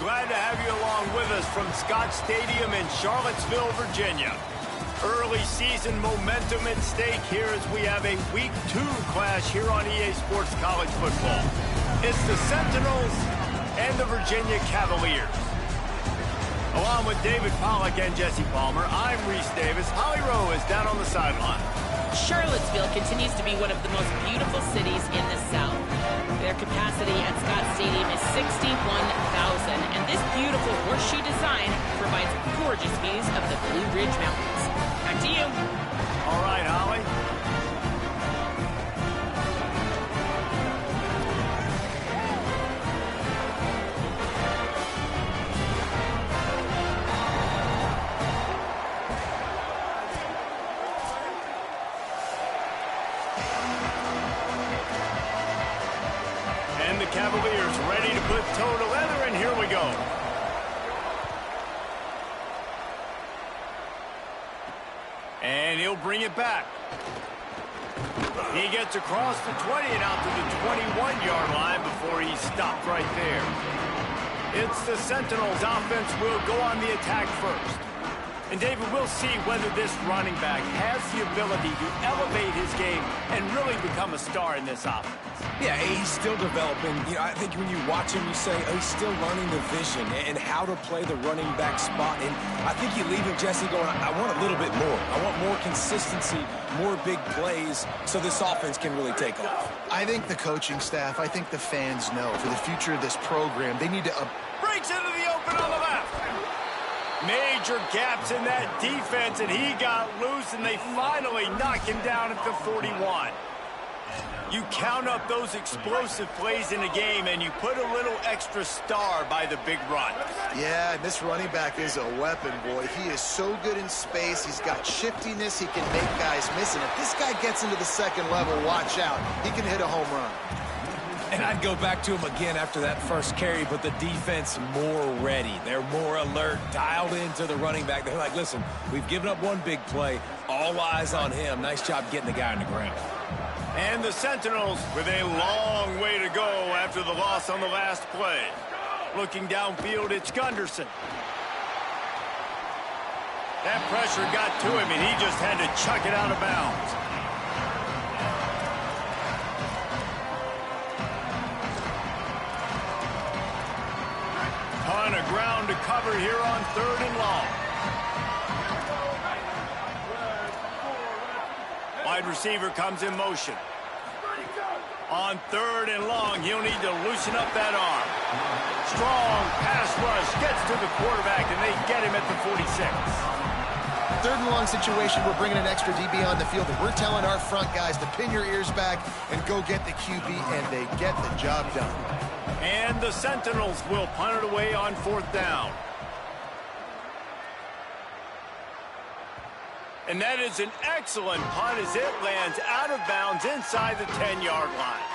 Glad to have you along with us from Scott Stadium in Charlottesville, Virginia. Early season momentum at stake here as we have a Week 2 clash here on EA Sports College Football. It's the Sentinels and the Virginia Cavaliers. Along with David Pollack and Jesse Palmer, I'm Reese Davis. Holly Rowe is down on the sideline. Charlottesville continues to be one of the most beautiful cities in the South. Their capacity at Scott Stadium is 61,000, and this beautiful horseshoe design provides gorgeous views of the Blue Ridge Mountains. Back to you. All right, Holly. And the Cavaliers ready to put toe to leather, and here we go. And he'll bring it back. He gets across the 20 and out to the 21-yard line before he's stopped right there. It's the Sentinels offense will go on the attack first. And David, we'll see whether this running back has the ability to elevate his game and really become a star in this offense. Yeah, he's still developing. You know, I think when you watch him, you say, oh, he's still learning the vision and how to play the running back spot. And I think you leave him, Jesse, going, I want a little bit more. I want more consistency, more big plays, so this offense can really take off. I think the coaching staff, I think the fans know for the future of this program, they need to breaks into the open on the left. Major gaps in that defense, and he got loose, and they finally knock him down at the 41. You count up those explosive plays in a game, and you put a little extra star by the big run. Yeah, this running back is a weapon, boy. He is so good in space. He's got shiftiness. He can make guys miss. And if this guy gets into the second level, watch out. He can hit a home run. And I'd go back to him again after that first carry, but the defense more ready. They're more alert, dialed into the running back. They're like, listen, we've given up one big play. All eyes on him. Nice job getting the guy on the ground. And the Sentinels with a long way to go after the loss on the last play. Looking downfield, it's Gunderson. That pressure got to him, and he just had to chuck it out of bounds. Ton of ground to cover here on 3rd and long. Wide receiver comes in motion. On 3rd and long, he'll need to loosen up that arm. Strong pass rush gets to the quarterback, and they get him at the 46. 3rd and long situation, we're bringing an extra DB on the field, and we're telling our front guys to pin your ears back and go get the QB, and they get the job done. And the Sentinels will punt it away on 4th down. And that is an excellent punt as it lands out of bounds inside the 10-yard line.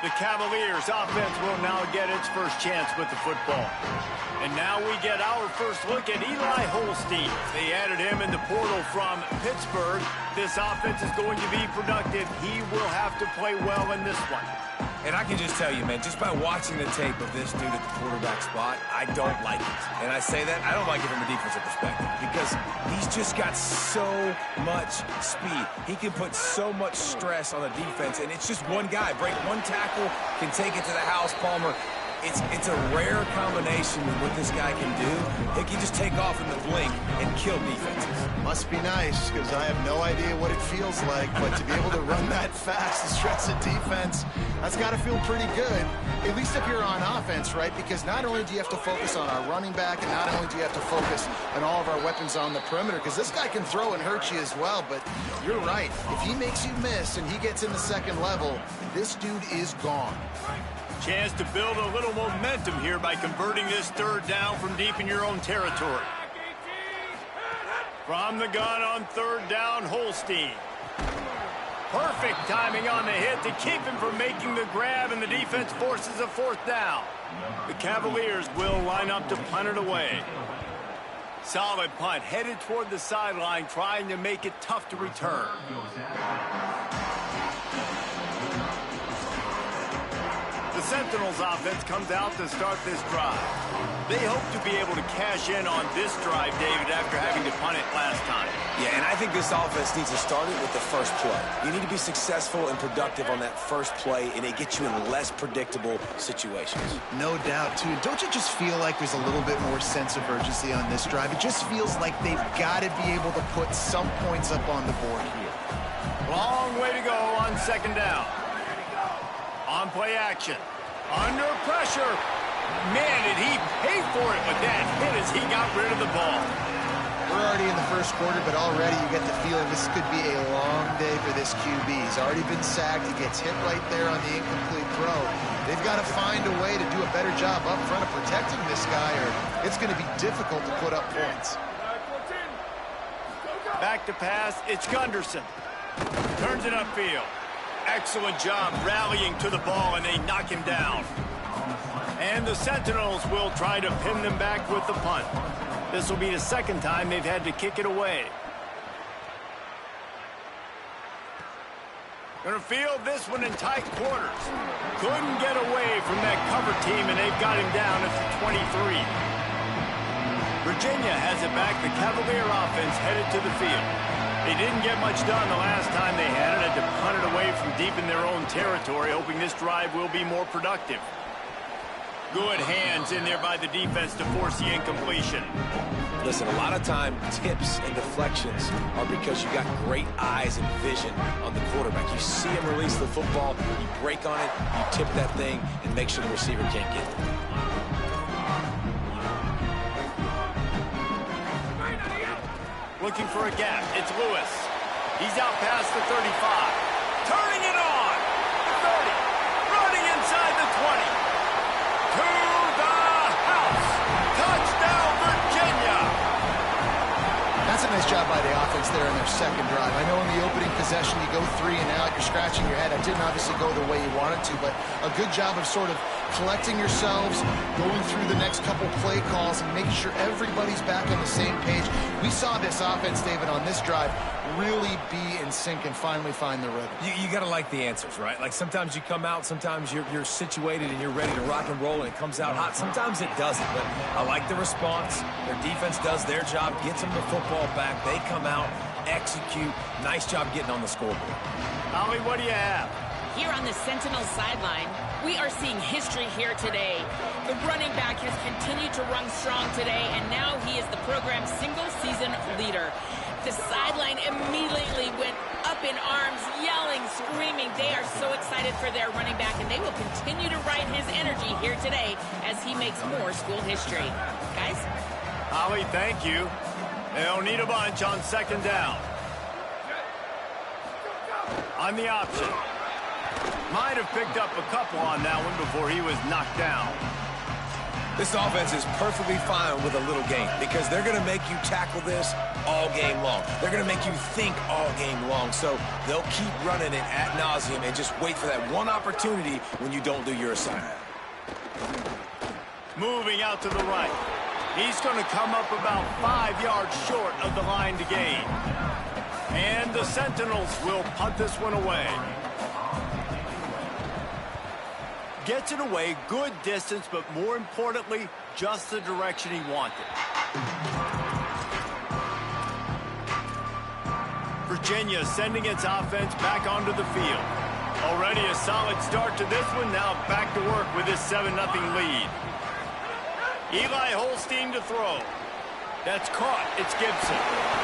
The Cavaliers offense will now get its first chance with the football. And now we get our first look at Eli Holstein. They added him in the portal from Pittsburgh. This offense is going to be productive. He will have to play well in this one. And I can just tell you, man, just by watching the tape of this dude at the quarterback spot, I don't like it. And I say that, I don't like it from a defensive perspective because he's just got so much speed. He can put so much stress on the defense, and it's just one guy. Break one tackle, can take it to the house, Palmer. It's a rare combination of what this guy can do. He can just take off in the blink and kill defenses. Must be nice, because I have no idea what it feels like, but to be able to run that fast and stretch the defense, that's got to feel pretty good, at least if you're on offense, right? Because not only do you have to focus on our running back, and not only do you have to focus on all of our weapons on the perimeter, because this guy can throw and hurt you as well, but you're right. If he makes you miss and he gets in the second level, this dude is gone. Chance to build a little momentum here by converting this 3rd down from deep in your own territory. From the gun on 3rd down, Holstein. Perfect timing on the hit to keep him from making the grab, and the defense forces a 4th down. The Cavaliers will line up to punt it away. Solid punt, headed toward the sideline, trying to make it tough to return. The Sentinels offense comes out to start this drive. They hope to be able to cash in on this drive, David, after having to punt it last time. Yeah, and I think this offense needs to start it with the first play. You need to be successful and productive on that first play, and it gets you in less predictable situations. No doubt, too. Don't you just feel like there's a little bit more sense of urgency on this drive? It just feels like they've got to be able to put some points up on the board here. Long way to go on second down. On play action. Under pressure. Man, did he pay for it with that hit as he got rid of the ball. We're already in the first quarter, but already you get the feeling this could be a long day for this QB. He's already been sacked. He gets hit right there on the incomplete throw. They've got to find a way to do a better job up front of protecting this guy, or it's going to be difficult to put up points. Back to pass. It's Gunderson. Turns it upfield. Excellent job rallying to the ball, and they knock him down. And the Sentinels will try to pin them back with the punt. This will be the second time they've had to kick it away. Gonna field this one in tight quarters. Couldn't get away from that cover team, and they've got him down at the 23. Virginia has it back. The Cavalier offense headed to the field. They didn't get much done the last time they had it. Had to punt it away from deep in their own territory, hoping this drive will be more productive. Good hands in there by the defense to force the incompletion. Listen, a lot of time, tips and deflections are because you got great eyes and vision on the quarterback. You see him release the football, you break on it, you tip that thing, and make sure the receiver can't get it. Looking for a gap. It's Lewis. He's out past the 35. Turning it on. The 30. Running inside the 20. To the house. Touchdown, Virginia. That's a nice job by the offense there in their second drive. I know in the opening possession you go 3 and out, you're scratching your head. It didn't obviously go the way you wanted to, but a good job of sort of collecting yourselves, going through the next couple play calls, and making sure everybody's back on the same page. We saw this offense, David, on this drive really be in sync and finally find the rhythm. You got to like the answers, right? Like sometimes you come out, sometimes you're situated and you're ready to rock and roll and it comes out hot. Sometimes it doesn't, but I like the response. Their defense does their job, gets them the football back. They come out, execute. Nice job getting on the scoreboard. Ollie, what do you have? Here on the Sentinels sideline, we are seeing history here today. The running back has continued to run strong today, and now he is the program's single-season leader. The sideline immediately went up in arms, yelling, screaming. They are so excited for their running back, and they will continue to ride his energy here today as he makes more school history. Guys? Ollie, thank you. They'll need a bunch on second down. On the option. Might have picked up a couple on that one before he was knocked down. This offense is perfectly fine with a little game because they're going to make you tackle this all game long. They're going to make you think all game long. So they'll keep running it ad nauseum and just wait for that one opportunity when you don't do your assignment. Moving out to the right. He's going to come up about 5 yards short of the line to gain. And the Sentinels will punt this one away. Gets it away, good distance, but more importantly, just the direction he wanted. Virginia sending its offense back onto the field. Already a solid start to this one, now back to work with this 7-0 lead. Eli Holstein to throw. That's caught, it's Gibson.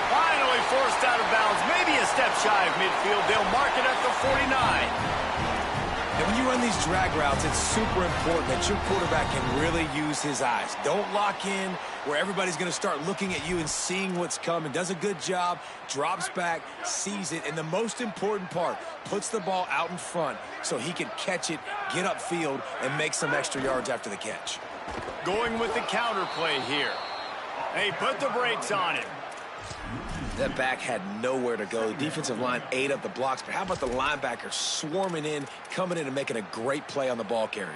Finally forced out of bounds, maybe a step shy of midfield. They'll mark it at the 49. And when you run these drag routes, it's super important that your quarterback can really use his eyes. Don't lock in where everybody's going to start looking at you and seeing what's coming. Does a good job, drops back, sees it, and the most important part, puts the ball out in front so he can catch it, get upfield, and make some extra yards after the catch. Going with the counter play here. Hey, put the brakes on it. That back had nowhere to go. The defensive line ate up the blocks, but how about the linebacker swarming in, coming in and making a great play on the ball carrier?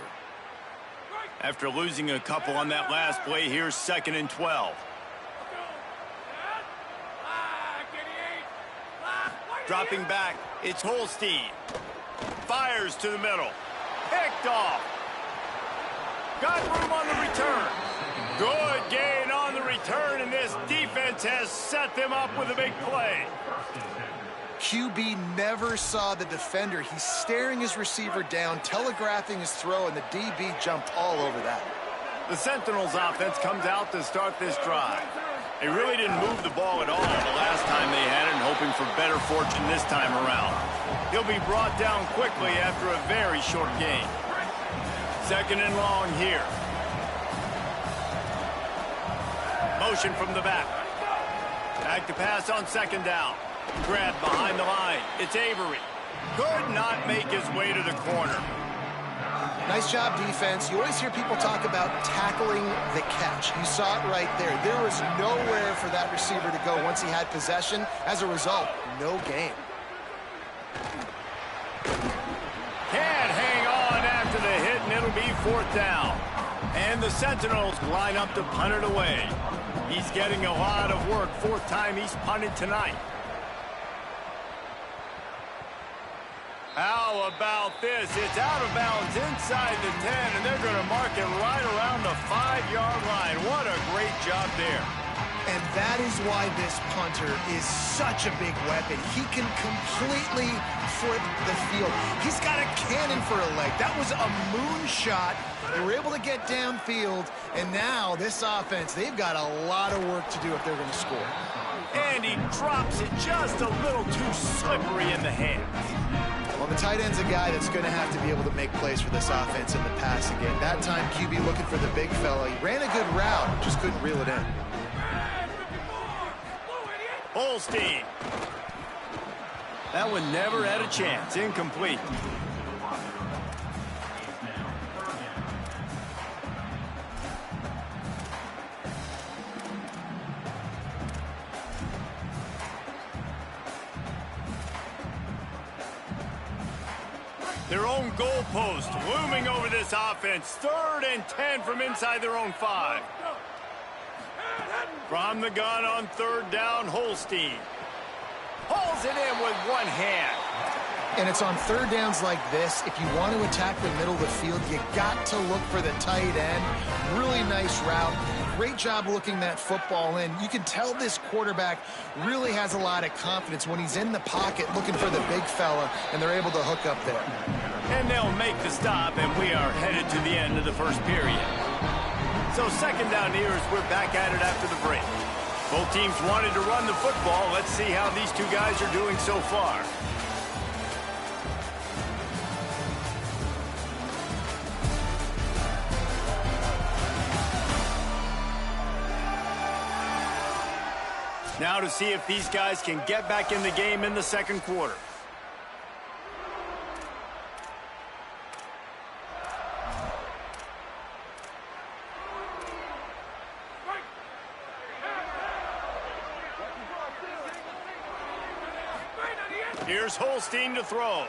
After losing a couple on that last play, here's 2nd and 12. Dropping back, it's Holstein. Fires to the middle. Picked off. Got room on the return. Good gain on the return, and this defense has set them up with a big play. QB never saw the defender. He's staring his receiver down, telegraphing his throw, and the DB jumped all over that. The Sentinels offense comes out to start this drive. They really didn't move the ball at all the last time they had it, and hoping for better fortune this time around. He'll be brought down quickly after a very short gain. Second and long here. Motion from the back. Back to pass on second down. Grab behind the line. It's Avery. Could not make his way to the corner. Nice job, defense. You always hear people talk about tackling the catch. You saw it right there. There was nowhere for that receiver to go once he had possession. As a result, no gain. Can't hang on after the hit, and it'll be fourth down. And the Sentinels line up to punt it away. He's getting a lot of work. Fourth time he's punted tonight. How about this? It's out of bounds inside the 10, and they're going to mark it right around the 5-yard line. What a great job there. And that is why this punter is such a big weapon. He can completely flip the field. He's got a cannon for a leg. That was a moonshot. They were able to get downfield, and now this offense, they've got a lot of work to do if they're going to score. And he drops it just a little too slippery in the hands. Well, the tight end's a guy that's going to have to be able to make plays for this offense in the passing game. That time, QB looking for the big fella. He ran a good route, just couldn't reel it in. Holstein. That one never had a chance. Incomplete. Their own goalpost looming over this offense. 3rd and 10 from inside their own 5. From the gun on 3rd down, Holstein. Pulls it in with one hand. And it's on 3rd downs like this. If you want to attack the middle of the field, you got to look for the tight end. Really nice route. Great job looking that football in. You can tell this quarterback really has a lot of confidence when he's in the pocket looking for the big fella, and they're able to hook up there. And they'll make the stop, and we are headed to the end of the first period. So second down here as we're back at it after the break. Both teams wanted to run the football. Let's see how these two guys are doing so far. Now to see if these guys can get back in the game in the second quarter. Here's Holstein to throw.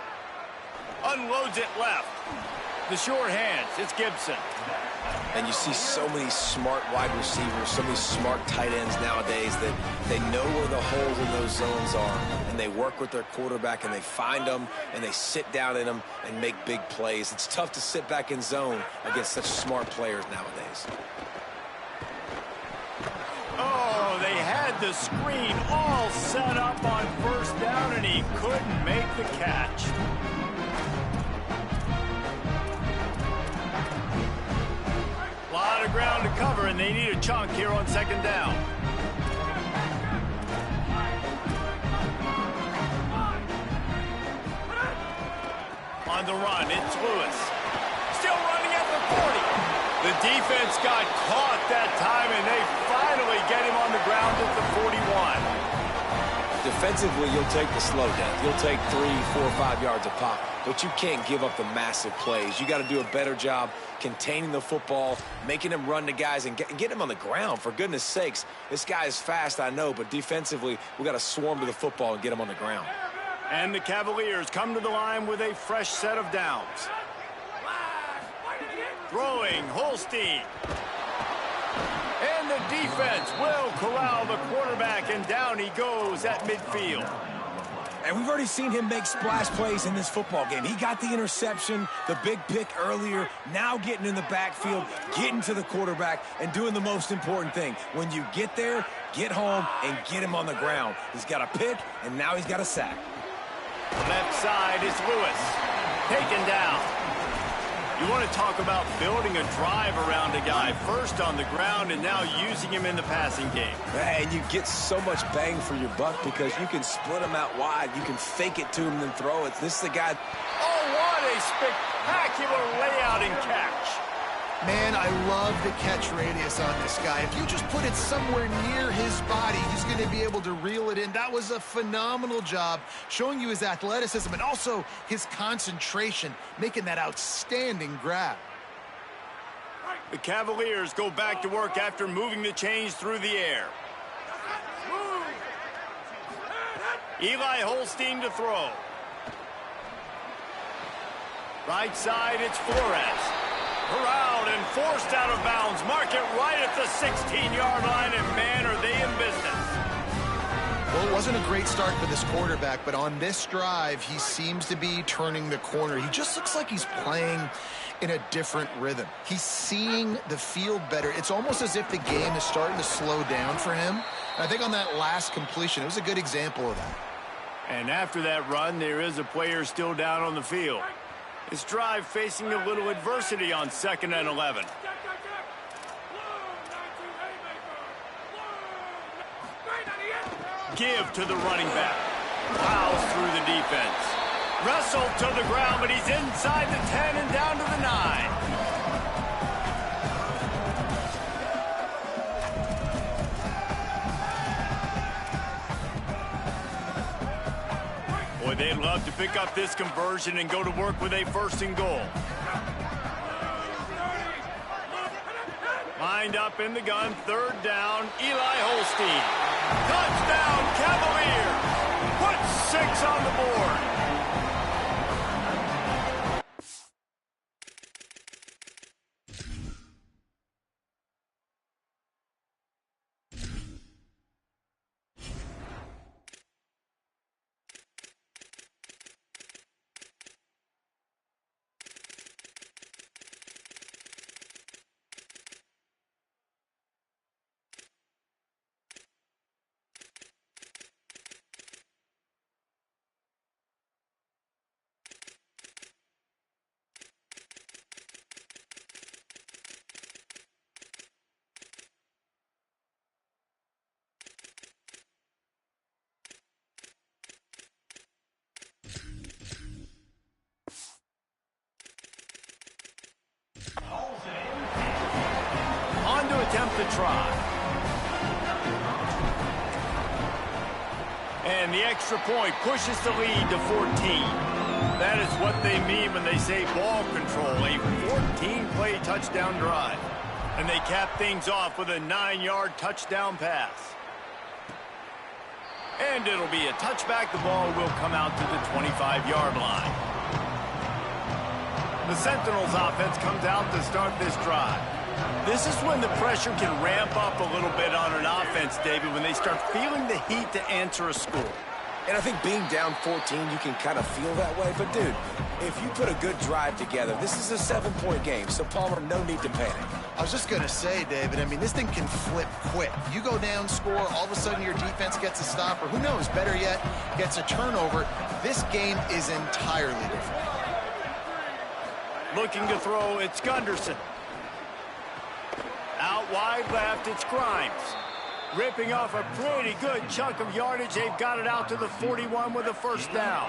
Unloads it left. The short hands, it's Gibson. And you see so many smart wide receivers, so many smart tight ends nowadays that they know where the holes in those zones are, and they work with their quarterback, and they find them, and they sit down in them and make big plays. It's tough to sit back in zone against such smart players nowadays. Oh, they had the screen all set up on 1st down, and he couldn't make the catch. A lot of ground to cover, and they need a chunk here on 2nd down. On the run, it's Lewis. Still running at the 40. The defense got caught that time, and they finally get him on the ground at the 41. Defensively, you'll take the slow death. You'll take 3, 4, 5 yards a pop, but you can't give up the massive plays. You got to do a better job containing the football, making him run to guys, and get him on the ground. For goodness sakes, this guy is fast, I know, but defensively, we got to swarm to the football and get him on the ground. And the Cavaliers come to the line with a fresh set of downs. Throwing, Holstein. And the defense will corral the quarterback, and down he goes at midfield. And we've already seen him make splash plays in this football game. He got the interception, the big pick earlier, now getting in the backfield, getting to the quarterback, and doing the most important thing. When you get there, get home and get him on the ground. He's got a pick, and now he's got a sack. Left side is Lewis. Taken down. You want to talk about building a drive around a guy, first on the ground and now using him in the passing game. And you get so much bang for your buck because you can split him out wide. You can fake it to him and throw it. This is the guy. Oh, what a spectacular layout and catch. Man, I love the catch radius on this guy. If you just put it somewhere near his body, he's going to be able to reel it in. That was a phenomenal job, showing you his athleticism and also his concentration, making that outstanding grab. The Cavaliers go back to work after moving the chains through the air. Eli Holstein to throw. Right side, it's Flores. Corralled and forced out of bounds. Mark it right at the 16-yard line, and man, are they in business. Well, it wasn't a great start for this quarterback, but on this drive, he seems to be turning the corner. He just looks like he's playing in a different rhythm. He's seeing the field better. It's almost as if the game is starting to slow down for him. And I think on that last completion, it was a good example of that. And after that run, there is a player still down on the field. His drive facing a little adversity on 2nd and 11. Give to the running back. Plows through the defense. Wrestled to the ground, but he's inside the 10 and down to the 9. Boy, they'd love to pick up this conversion and go to work with a 1st and goal. Lined up in the gun, 3rd down, Eli Holstein. Touchdown, Cavaliers! Put 6 on the board. On to attempt the try. And the extra point pushes the lead to 14. That is what they mean when they say ball control, a 14-play touchdown drive. And they cap things off with a 9-yard touchdown pass. And it'll be a touchback. The ball will come out to the 25-yard line. The Sentinels offense comes out to start this drive. This is when the pressure can ramp up a little bit on an offense, David, when they start feeling the heat to answer a score. And I think being down 14, you can kind of feel that way. But, dude, if you put a good drive together, this is a 7-point game. So, Palmer, no need to panic. I was just going to say, David, I mean, this thing can flip quick. You go down, score, all of a sudden your defense gets a stop, or who knows, better yet, gets a turnover. This game is entirely different. Looking to throw, it's Gunderson. Out wide left, it's Grimes. Ripping off a pretty good chunk of yardage. They've got it out to the 41 with a 1st down.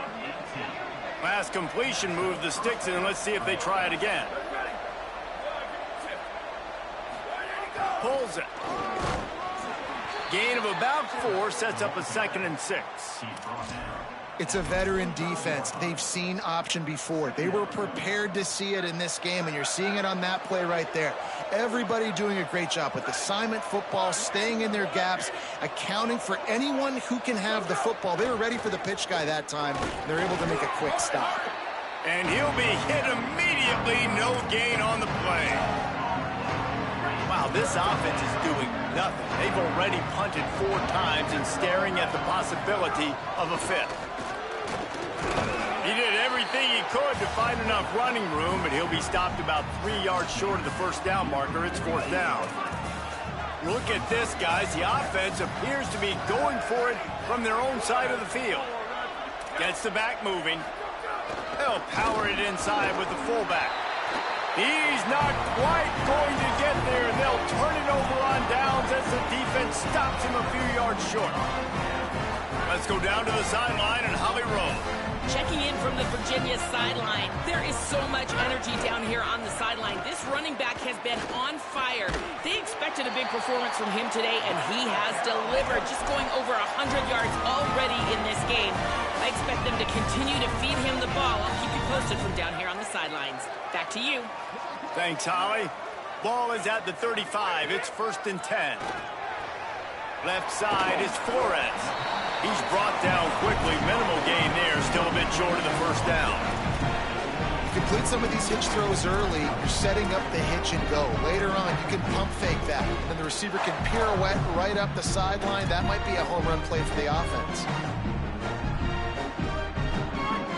Last completion moved the sticks in. Let's see if they try it again. Pulls it. Gain of about 4 sets up a 2nd and 6. It's a veteran defense. They've seen option before. They were prepared to see it in this game, and you're seeing it on that play right there. Everybody doing a great job with assignment football, staying in their gaps, accounting for anyone who can have the football. They were ready for the pitch guy that time. They're able to make a quick stop. And he'll be hit immediately. No gain on the play. Wow, this offense is doing nothing. They've already punted 4 times and staring at the possibility of a 5th. drive to find enough running room, but he'll be stopped about 3 yards short of the first down marker. It's 4th down. Look at this, guys. The offense appears to be going for it from their own side of the field. Gets the back moving. They'll power it inside with the fullback. He's not quite going to get there. They'll turn it over on downs as the defense stops him a few yards short. Let's go down to the sideline and Holly Rowe. Checking in from the Virginia sideline. There is so much energy down here on the sideline. This running back has been on fire. They expected a big performance from him today, and he has delivered, just going over 100 yards already in this game. I expect them to continue to feed him the ball. I'll keep you posted from down here on the sidelines. Back to you. Thanks, Holly. Ball is at the 35. It's 1st and 10. Left side is Flores. He's brought down quickly. Minimal gain there. Still a bit short of the first down. Complete some of these hitch throws early. You're setting up the hitch and go. Later on, you can pump fake that. And then the receiver can pirouette right up the sideline. That might be a home run play for the offense.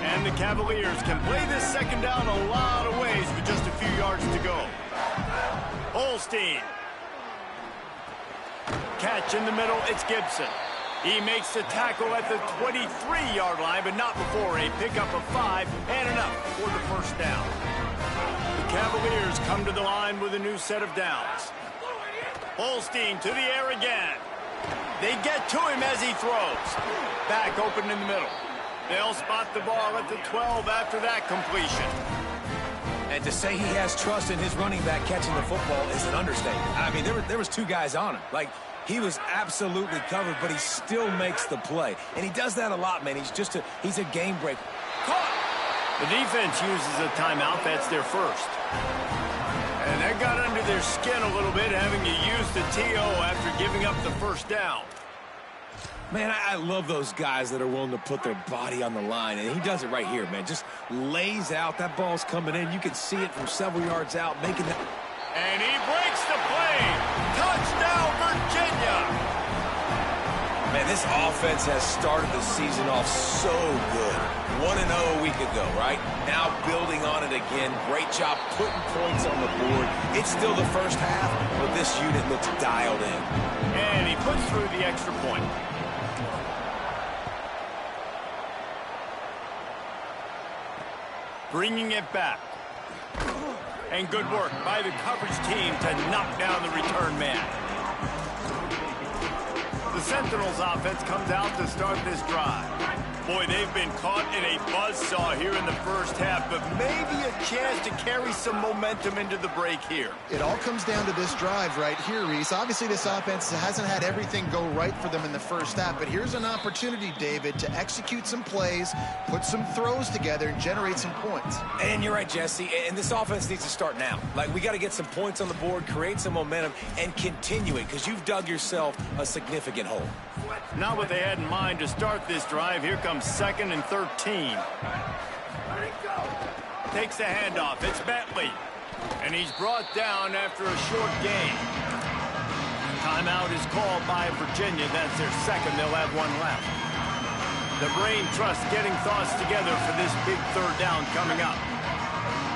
And the Cavaliers can play this second down a lot of ways with just a few yards to go. Holstein. Catch in the middle. It's Gibson. He makes the tackle at the 23-yard line, but not before a pickup of 5 and enough for the first down. The Cavaliers come to the line with a new set of downs. Holstein to the air again. They get to him as he throws. Back open in the middle. They'll spot the ball at the 12 after that completion. And to say he has trust in his running back catching the football is an understatement. I mean, there was 2 guys on him. Like, he was absolutely covered, but he still makes the play. And he does that a lot, man. He's a game breaker. Caught! The defense uses a timeout. That's their first. And that got under their skin a little bit, having to use the TO after giving up the first down. Man, I love those guys that are willing to put their body on the line, and he does it right here, man. Just lays out. That ball's coming in. You can see it from several yards out, making that. And he breaks the play. Touchdown, Virginia. Man, this offense has started the season off so good. 1-0 a week ago, right? Now building on it again. Great job putting points on the board. It's still the first half, but this unit looks dialed in. And he puts through the extra point. Bringing it back. And good work by the coverage team to knock down the return man. The Sentinels offense comes out to start this drive. Boy, they've been caught in a buzzsaw here in the first half, but maybe a chance to carry some momentum into the break here. It all comes down to this drive right here, Reese. Obviously, this offense hasn't had everything go right for them in the first half, but here's an opportunity, David, to execute some plays, put some throws together, and generate some points. And you're right, Jesse, and this offense needs to start now. Like, we got to get some points on the board, create some momentum, and continue it, because you've dug yourself a significant hole. Not what they had in mind to start this drive. Here comes 2nd and 13. Takes the handoff. It's Bentley. And he's brought down after a short gain. Timeout is called by Virginia. That's their second. They'll have one left. The Brain Trust getting thoughts together for this big third down coming up.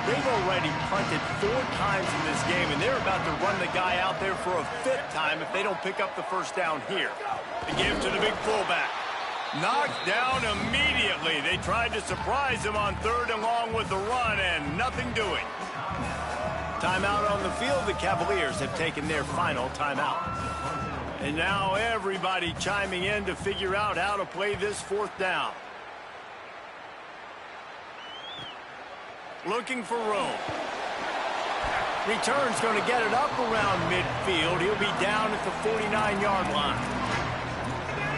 They've already punted 4 times in this game, and they're about to run the guy out there for a 5th time if they don't pick up the first down here. They give to the big fullback. Knocked down immediately. They tried to surprise him on 3rd and long with the run, and nothing doing. Timeout on the field. The Cavaliers have taken their final timeout. And now everybody chiming in to figure out how to play this 4th down. Looking for room. Return's going to get it up around midfield. He'll be down at the 49-yard line.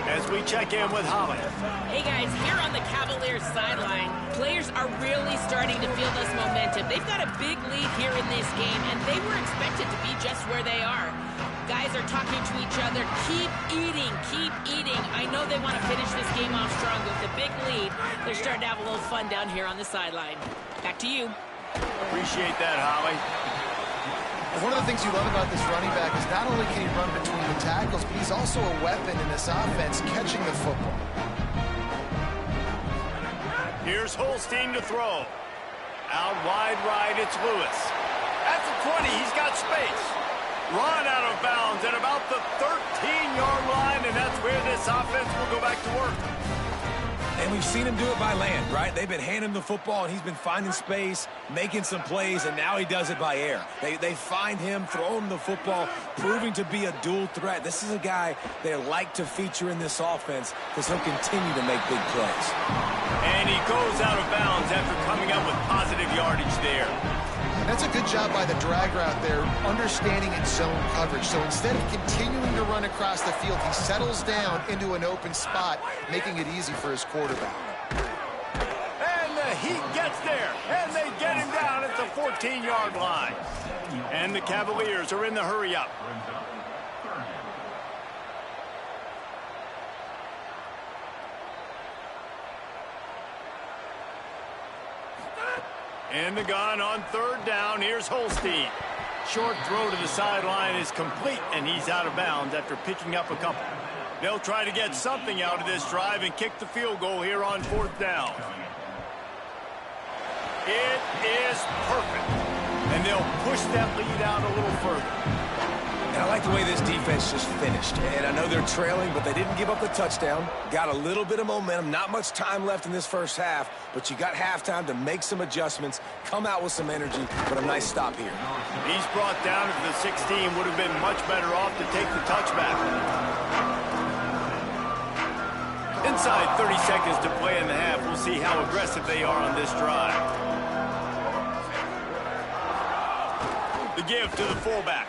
As we check in with Holly. Hey guys, here on the Cavaliers sideline, players are really starting to feel this momentum. They've got a big lead here in this game, and they were expected to be just where they are. Guys are talking to each other. Keep eating, keep eating. I know they want to finish this game off strong with the big lead. They're starting to have a little fun down here on the sideline. Back to you. Appreciate that, Holly. One of the things you love about this running back is not only can he run between the tackles, but he's also a weapon in this offense catching the football. Here's Holstein to throw. Out wide right, it's Lewis. At the 20, he's got space. Run out of bounds at about the 13-yard line, and that's where this offense will go back to work. And we've seen him do it by land, right? They've been handing him the football, and he's been finding space, making some plays, and now he does it by air. They find him, throw him the football, proving to be a dual threat. This is a guy they like to feature in this offense because he'll continue to make big plays. And he goes out of bounds after coming up with positive yardage there. That's a good job by the drag route there, understanding its zone coverage. So instead of continuing to run across the field, he settles down into an open spot, making it easy for his quarterback. And the Heat gets there, and they get him down at the 14-yard line. And the Cavaliers are in the hurry-up. In the gun on third down, here's Holstein. Short throw to the sideline is complete, and he's out of bounds after picking up a couple. They'll try to get something out of this drive and kick the field goal here on fourth down. It is perfect, and they'll push that lead out a little further. And I like the way this defense just finished. And I know they're trailing, but they didn't give up the touchdown. Got a little bit of momentum. Not much time left in this first half, but you got halftime to make some adjustments, come out with some energy, but a nice stop here. He's brought down to the 16. Would have been much better off to take the touchback. Inside 30 seconds to play in the half. We'll see how aggressive they are on this drive. The give to the fullback.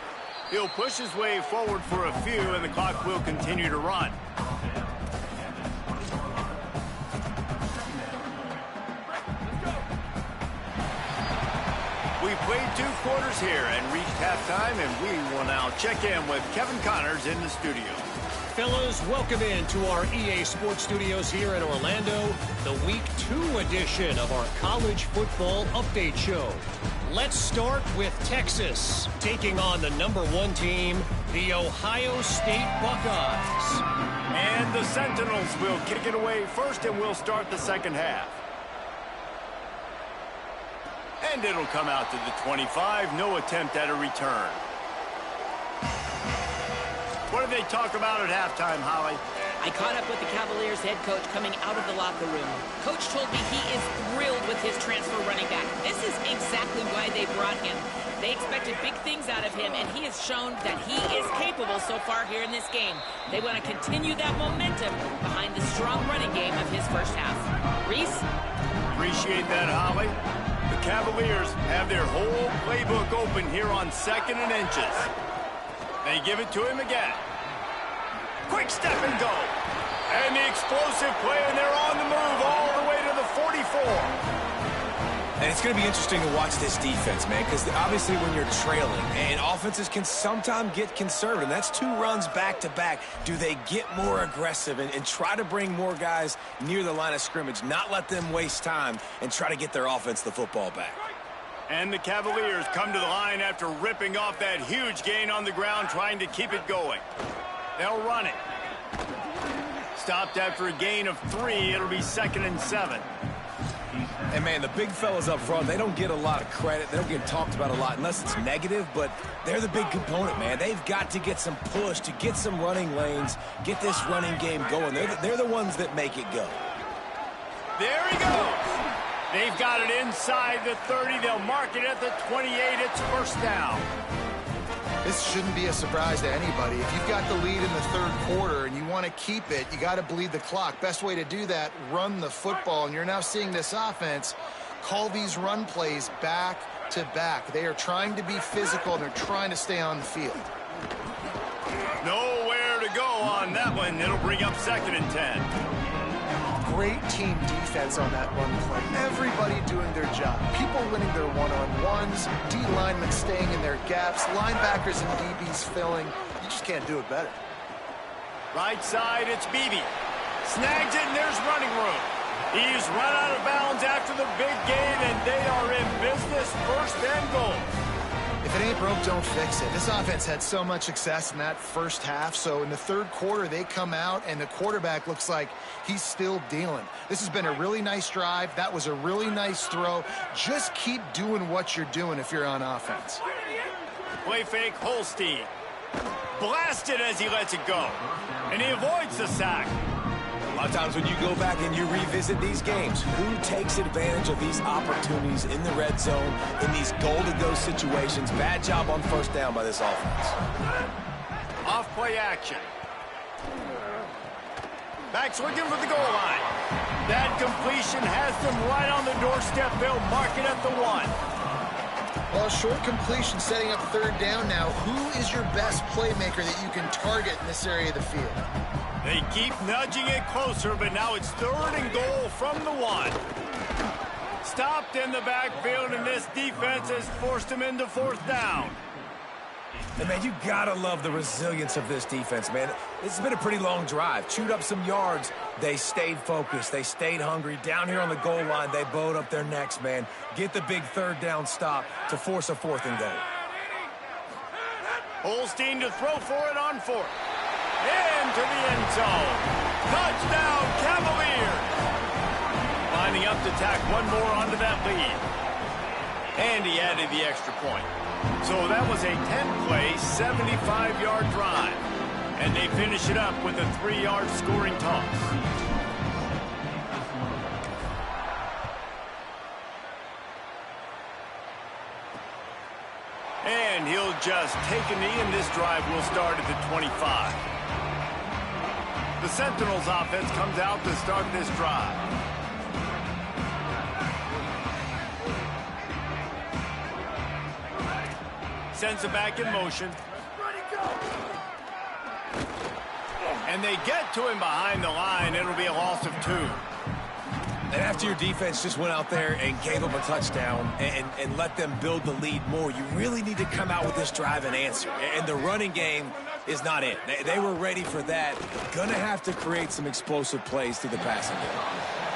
He'll push his way forward for a few, and the clock will continue to run. We played 2 quarters here and reached halftime, and we will now check in with Kevin Connors in the studio. Fellas, welcome into our EA Sports Studios here in Orlando, the Week 2 edition of our College Football Update Show. Let's start with Texas, taking on the #1 team, the Ohio State Buckeyes. And the Sentinels will kick it away first, and we'll start the second half. And it'll come out to the 25, no attempt at a return. What did they talk about at halftime, Holly? I caught up with the Cavaliers head coach coming out of the locker room. Coach told me he is thrilled with his transfer running back. This is exactly why they brought him. They expected big things out of him, and he has shown that he is capable so far here in this game. They want to continue that momentum behind the strong running game of his first half. Reese? Appreciate that, Holly. The Cavaliers have their whole playbook open here on 2nd and inches. They give it to him again. Quick step and go. And the explosive play, and they're on the move all the way to the 44. And it's going to be interesting to watch this defense, man, because obviously when you're trailing, and offenses can sometimes get conservative. That's 2 runs back-to-back. Do they get more aggressive and try to bring more guys near the line of scrimmage, not let them waste time, and try to get their offense the football back? And the Cavaliers come to the line after ripping off that huge gain on the ground, trying to keep it going. They'll run it. Stopped after a gain of 3. It'll be 2nd and 7. And, man, the big fellas up front, they don't get a lot of credit. They don't get talked about a lot unless it's negative, but they're the big component, man. They've got to get some push, to get some running lanes, get this running game going. They're the ones that make it go. There he goes. They've got it inside the 30. They'll mark it at the 28. It's first down. This shouldn't be a surprise to anybody. If you've got the lead in the 3rd quarter and you want to keep it, you got to bleed the clock. Best way to do that, run the football. And you're now seeing this offense call these run plays back to back. They are trying to be physical, and they're trying to stay on the field. Nowhere to go on that one. It'll bring up 2nd and 10. Great team defense on that run play. Everybody doing their job. People winning their one-on-ones, D linemen staying in their gaps, linebackers and DBs filling. You just can't do it better. Right side, it's Beebe. Snags it, and there's running room. He's run out of bounds after the big gain, and they are in business, 1st and goal. If it ain't broke, don't fix it. This offense had so much success in that first half, so in the third quarter, they come out, and the quarterback looks like he's still dealing. This has been a really nice drive. That was a really nice throw. Just keep doing what you're doing if you're on offense. Play fake, Holstein. Blasted as he lets it go. And he avoids the sack. A lot of times when you go back and you revisit these games, who takes advantage of these opportunities in the red zone, in these goal-to-go situations? Bad job on first down by this offense. Off play action. Back's looking for the goal line. That completion has them right on the doorstep. They'll mark it at the 1. Well, short completion setting up third down now. Who is your best playmaker that you can target in this area of the field? They keep nudging it closer, but now it's 3rd and goal from the 1. Stopped in the backfield, and this defense has forced him into 4th down. And, man, you got to love the resilience of this defense, man. It's been a pretty long drive. Chewed up some yards. They stayed focused. They stayed hungry. Down here on the goal line, they bowed up their necks, man. Get the big 3rd down stop to force a 4th and goal. Holstein to throw for it on 4th. Into the end zone. Touchdown, Cavaliers. Lining up to tack one more onto that lead. And he added the extra point. So that was a 10-play, 75-yard drive. And they finish it up with a 3-yard scoring toss. And he'll just take a knee, and this drive will start at the 25. The Sentinels offense comes out to start this drive. Sends it back in motion. And they get to him behind the line. It'll be a loss of 2. And after your defense just went out there and gave them a touchdown and let them build the lead more, you really need to come out with this drive and answer. And the running game is not it. They were ready for that. Gonna have to create some explosive plays through the passing game.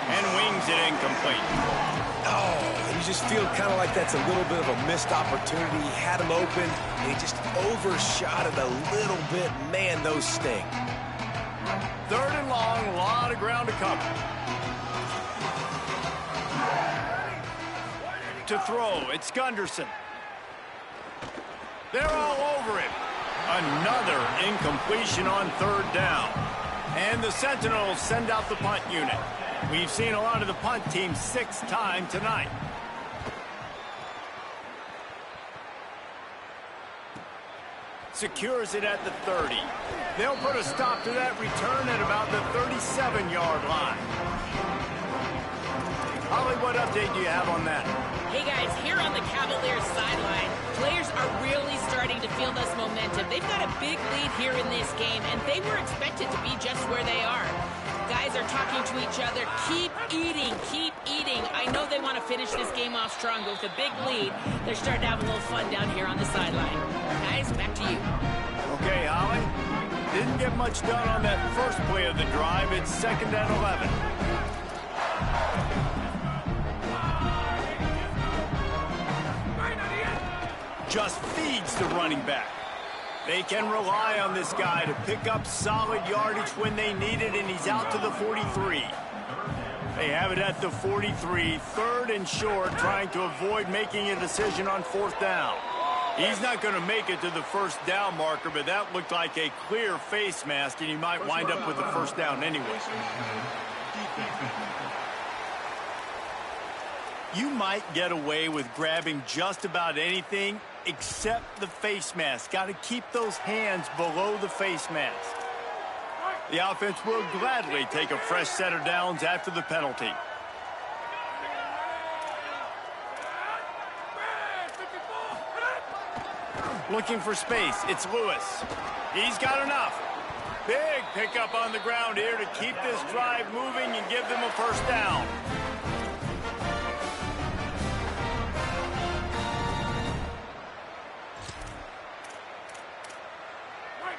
And wings it incomplete. Oh, you just feel kind of like that's a little bit of a missed opportunity. He had him open, and he just overshot it a little bit. Man, those sting. 3rd and long, a lot of ground to cover. To throw, it's Gunderson. They're all over him. Another incompletion on 3rd down. And the Sentinels send out the punt unit. We've seen a lot of the punt team 6 times tonight. Secures it at the 30. They'll put a stop to that return at about the 37-yard line. Holly, what update do you have on that? Hey guys, here on the Cavaliers sideline, players are really starting to feel this momentum. They've got a big lead here in this game, and they were expected to be just where they are. Guys are talking to each other. Keep eating, keep eating. I know they want to finish this game off strong, but with a big lead, they're starting to have a little fun down here on the sideline. Guys, back to you. Okay, Holly. Didn't get much done on that first play of the drive. It's 2nd and 11. Just feeds the running back. They can rely on this guy to pick up solid yardage when they need it, and he's out to the 43. They have it at the 43, 3rd and short, trying to avoid making a decision on 4th down. He's not going to make it to the 1st down marker, but that looked like a clear face mask, and he might wind up with the 1st down anyway. You might get away with grabbing just about anything except the face mask. Got to keep those hands below the face mask. The offense will gladly take a fresh set of downs after the penalty. Looking for space. It's Lewis. He's got enough. Big pickup on the ground here to keep this drive moving and give them a 1st down.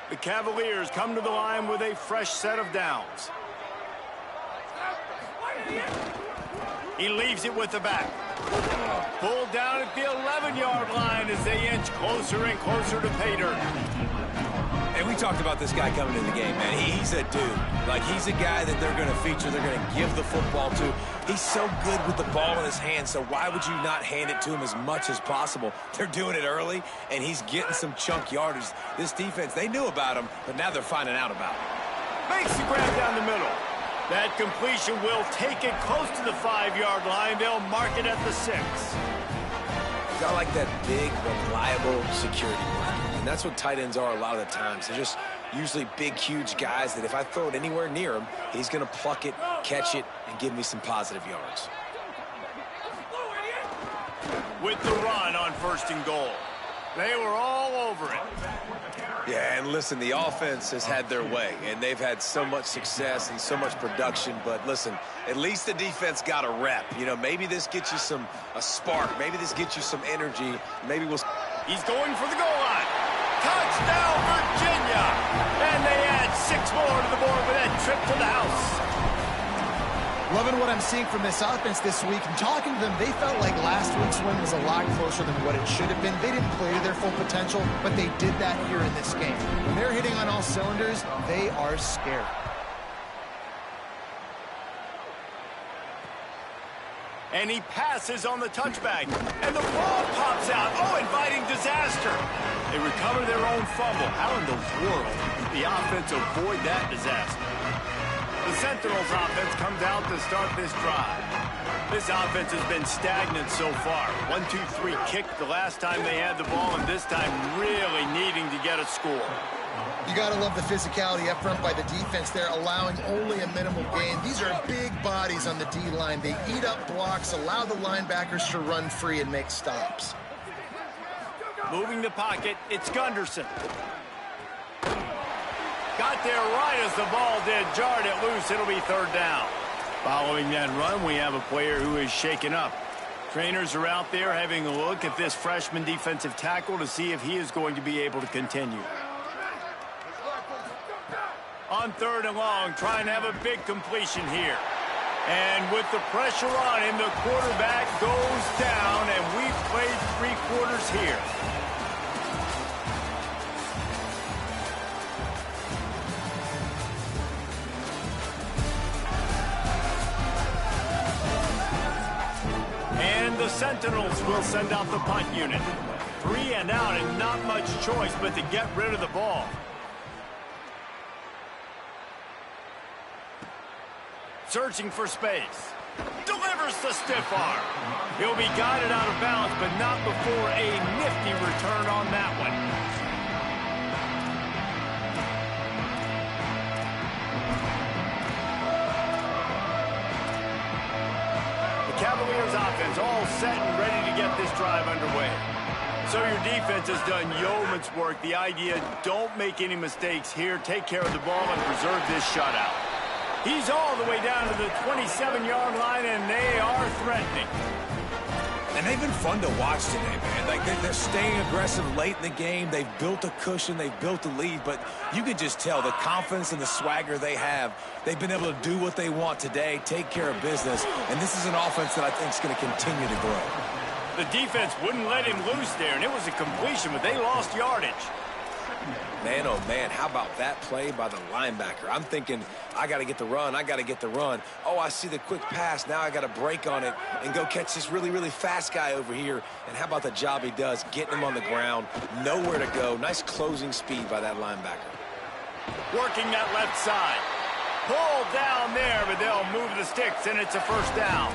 The Cavaliers come to the line with a fresh set of downs. He leaves it with the back. Pulled down at the 11-yard line as they inch closer and closer to pay dirt. And we talked about this guy coming into the game, man. He's a dude. Like, he's a guy that they're going to feature, they're going to give the football to. He's so good with the ball in his hand, so why would you not hand it to him as much as possible? They're doing it early, and he's getting some chunk yardage. This defense, they knew about him, but now they're finding out about him. Makes the grab down the middle. That completion will take it close to the 5-yard line. They'll mark it at the 6. Got like that big, reliable security blanket. And that's what tight ends are a lot of the times. They're just usually big, huge guys that if I throw it anywhere near him, he's going to pluck it, catch it, and give me some positive yards. With the run on 1st and goal. They were all over it. Yeah, and listen, the offense has had their way, and they've had so much success and so much production. But listen, at least the defense got a rep. You know, maybe this gets you a spark. Maybe this gets you some energy. Maybe we'll... He's going for the goal line. Touchdown, Virginia! And they add 6 more to the board with that trip to the house. Loving what I'm seeing from this offense this week. And talking to them, they felt like last week's win was a lot closer than what it should have been. They didn't play to their full potential, but they did that here in this game. When they're hitting on all cylinders, they are scary. And he passes on the touchback. And the ball pops out. Oh, inviting disaster. They recover their own fumble. How in the world did the offense avoid that disaster? The Sentinels offense comes out to start this drive. This offense has been stagnant so far. 1-2-3 kick the last time they had the ball, and this time really needing to get a score. You got to love the physicality up front by the defense. They're allowing only a minimal gain. These are big bodies on the D-line. They eat up blocks, allow the linebackers to run free and make stops. Moving the pocket, it's Gunderson. Got there right as the ball did. Jarred it loose. It'll be 3rd down. Following that run, we have a player who is shaken up. Trainers are out there having a look at this freshman defensive tackle to see if he is going to be able to continue. On 3rd and long, trying to have a big completion here. And with the pressure on him, the quarterback goes down, and we've played 3 quarters here. And the Sentinels will send out the punt unit. 3 and out and not much choice but to get rid of the ball. Searching for space. Delivers the stiff arm. He'll be guided out of bounds, but not before a nifty return on that one. The Cavaliers offense all set and ready to get this drive underway. So your defense has done yeoman's work. The idea, don't make any mistakes here. Take care of the ball and preserve this shutout. He's all the way down to the 27-yard line, and they are threatening. And they've been fun to watch today, man. Like, they're staying aggressive late in the game. They've built a cushion. They've built a lead. But you can just tell the confidence and the swagger they have. They've been able to do what they want today, take care of business. And this is an offense that I think is going to continue to grow. The defense wouldn't let him loose there, and it was a completion, but they lost yardage. Man, oh, man, how about that play by the linebacker? I'm thinking, I got to get the run. I got to get the run. Oh, I see the quick pass. Now I got to break on it and go catch this really, really fast guy over here. And how about the job he does, getting him on the ground, nowhere to go. Nice closing speed by that linebacker. Working that left side. Pulled down there, but they'll move the sticks, and it's a 1st down.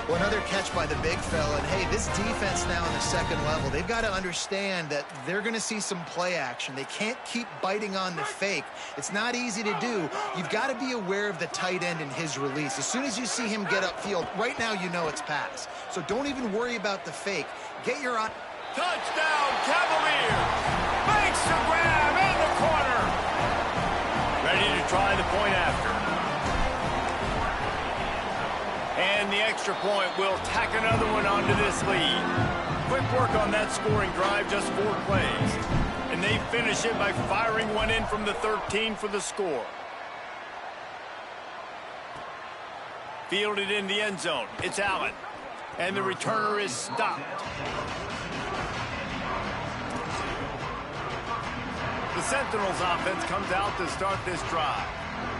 Well, another catch by the big fella. And, hey, this defense now in the 2nd level, they've got to understand that they're going to see some play action. They can't keep biting on the fake. It's not easy to do. You've got to be aware of the tight end and his release. As soon as you see him get upfield, right now you know it's pass. So don't even worry about the fake. Get your eye. Touchdown, Cavaliers! Makes the grab in the corner. Ready to try the point after. And the extra point will tack another one onto this lead. Quick work on that scoring drive, just 4 plays. And they finish it by firing one in from the 13 for the score. Fielded in the end zone. It's Allen. And the returner is stopped. The Sentinels offense comes out to start this drive.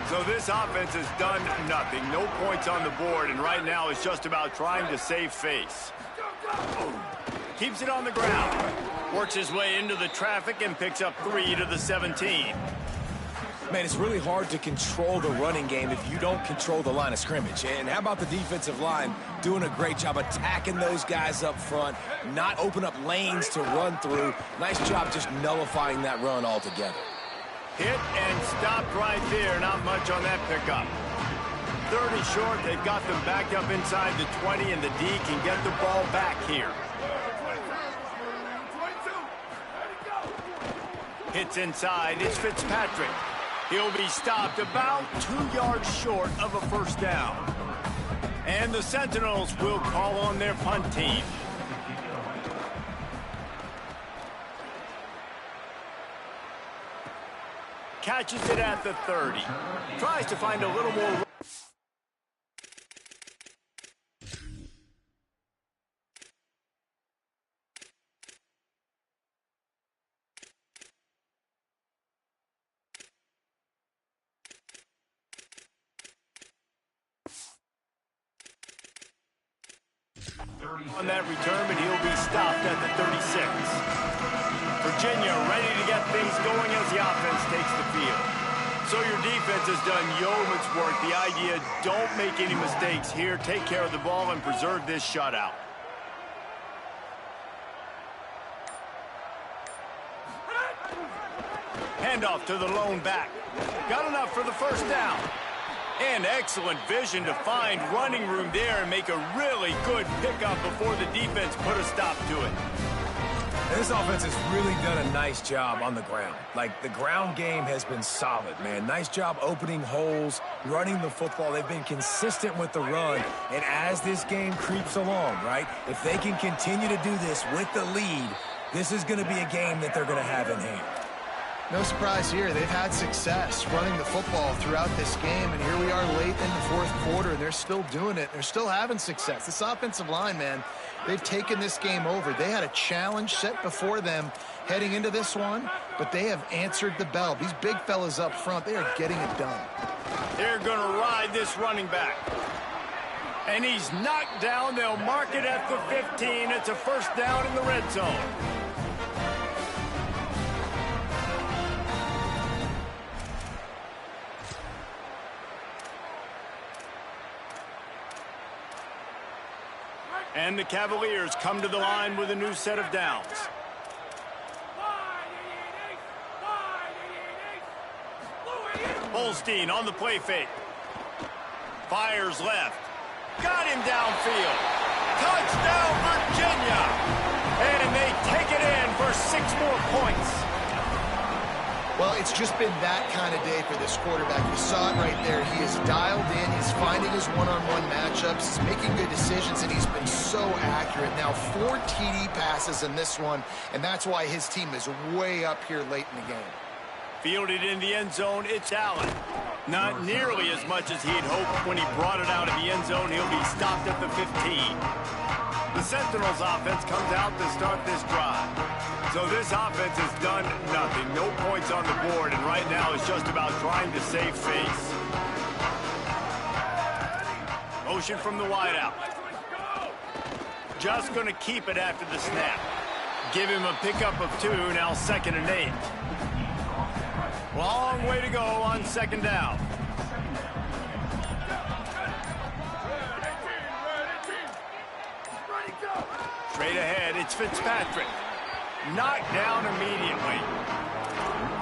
So this offense has done nothing. No points on the board, and right now it's just about trying to save face. Keeps it on the ground. Works his way into the traffic and picks up 3 to the 17. Man, it's really hard to control the running game if you don't control the line of scrimmage. And how about the defensive line doing a great job attacking those guys up front, not open up lanes to run through. Nice job just nullifying that run altogether. Hit and stopped right there. Not much on that pickup. 30 short. They've got them backed up inside the 20, and the D can get the ball back here. Hits inside. It's Fitzpatrick. He'll be stopped about 2 yards short of a first down. And the Sentinels will call on their punt team. Catches it at the 30. Tries to find a little more. On that return, but he'll be stopped at the 36. Virginia ready to get things going as the offense takes the field. So your defense has done yeoman's work. The idea, don't make any mistakes here. Take care of the ball and preserve this shutout. Handoff to the lone back. Got enough for the first down. And excellent vision to find running room there and make a really good pickup before the defense put a stop to it. This offense has really done a nice job on the ground. Like, the ground game has been solid, man. Nice job opening holes, running the football. They've been consistent with the run. And as this game creeps along, right, if they can continue to do this with the lead, this is going to be a game that they're going to have in hand. No surprise here. They've had success running the football throughout this game, and here we are late in the fourth quarter, and they're still doing it. They're still having success. This offensive line, man, they've taken this game over. They had a challenge set before them heading into this one, but they have answered the bell. These big fellas up front, they are getting it done. They're going to ride this running back. And he's knocked down. They'll mark it at the 15. It's a first down in the red zone. And the Cavaliers come to the line with a new set of downs. Holstein on the play fake. Fires left. Got him downfield. Touchdown, Virginia! And they take it in for 6 more points. Well, it's just been that kind of day for this quarterback. You saw it right there. He is dialed in. He's finding his one-on-one matchups. He's making good decisions, and he's been so accurate. Now, 4 TD passes in this one, and that's why his team is way up here late in the game. Fielded in the end zone, it's Allen. Not nearly as much as he'd hoped when he brought it out of the end zone. He'll be stopped at the 15. The Sentinels offense comes out to start this drive. So this offense has done nothing. No points on the board, and right now it's just about trying to save face. Motion from the wideout. Just going to keep it after the snap. Give him a pickup of 2, now 2nd and 8. Long way to go on 2nd down. Straight ahead, it's Fitzpatrick. Knocked down immediately.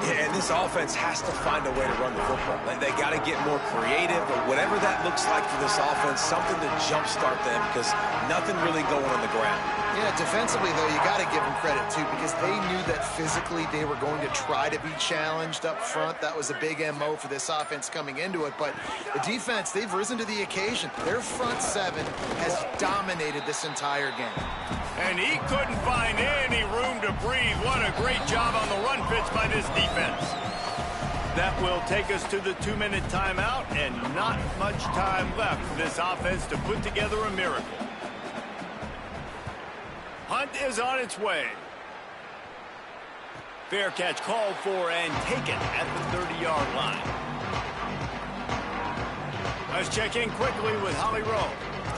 Yeah, and this offense has to find a way to run the football. They got to get more creative, or whatever that looks like for this offense, something to jumpstart them, because nothing really going on the ground. Yeah, defensively, though, you got to give them credit, too, because they knew that physically they were going to try to be challenged up front. That was a big MO for this offense coming into it. But the defense, they've risen to the occasion. Their front 7 has dominated this entire game. And he couldn't find any room to breathe. What a great job on the run fits by this defense. That will take us to the 2-minute timeout, and not much time left for this offense to put together a miracle. Punt is on its way. Fair catch called for and taken at the 30-yard line. Let's check in quickly with Holly Rowe.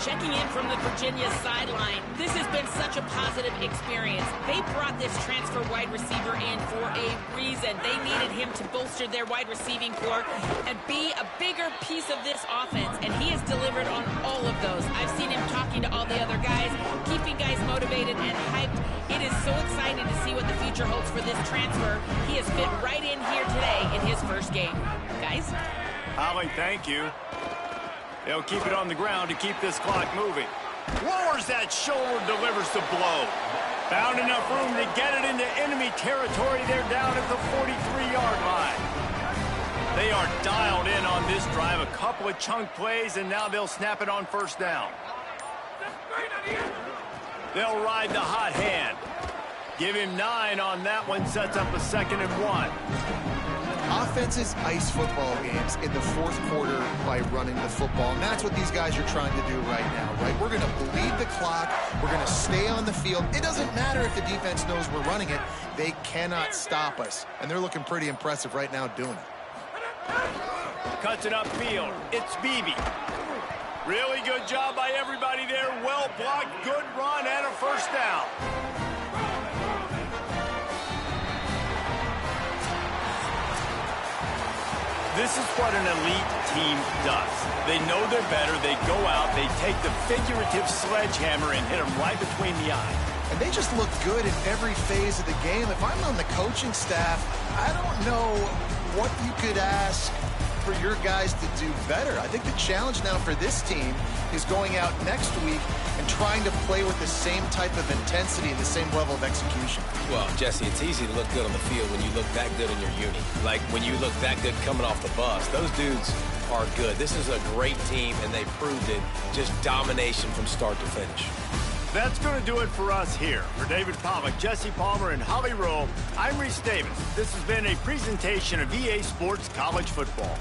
Checking in from the Virginia sideline. This has been such a positive experience. They brought this transfer wide receiver in for a reason. They needed him to bolster their wide receiving corps and be a bigger piece of this offense, and he has delivered on all of those. I've seen him talking to all the other guys, keeping guys motivated and hyped. It is so exciting to see what the future holds for this transfer. He has fit right in here today in his first game. Guys? Holly, thank you. They'll keep it on the ground to keep this clock moving. Lowers that shoulder, delivers the blow. Found enough room to get it into enemy territory. They're down at the 43-yard line. They are dialed in on this drive. A couple of chunk plays, and now they'll snap it on first down. They'll ride the hot hand. Give him 9 on that one. Sets up a 2nd and 1. Offenses ice football games in the fourth quarter by running the football, and that's what these guys are trying to do right now, right? We're going to bleed the clock. We're going to stay on the field. It doesn't matter if the defense knows we're running it. They cannot stop us, and they're looking pretty impressive right now doing it. Cuts it upfield. It's Beebe. Really good job by everybody there. Well blocked, good run, and a first down. This is what an elite team does. They know they're better. They go out. They take the figurative sledgehammer and hit them right between the eyes. And they just look good in every phase of the game. If I'm on the coaching staff, I don't know what you could ask for your guys to do better. I think the challenge now for this team is going out next week and trying to play with the same type of intensity and the same level of execution. Well, Jesse, it's easy to look good on the field when you look that good in your uni. Like when you look that good coming off the bus. Those dudes are good. This is a great team, and they proved it. Just domination from start to finish. That's going to do it for us here. For David Pollack, Jesse Palmer, and Holly Rowe, I'm Reese Davis. This has been a presentation of EA Sports College Football.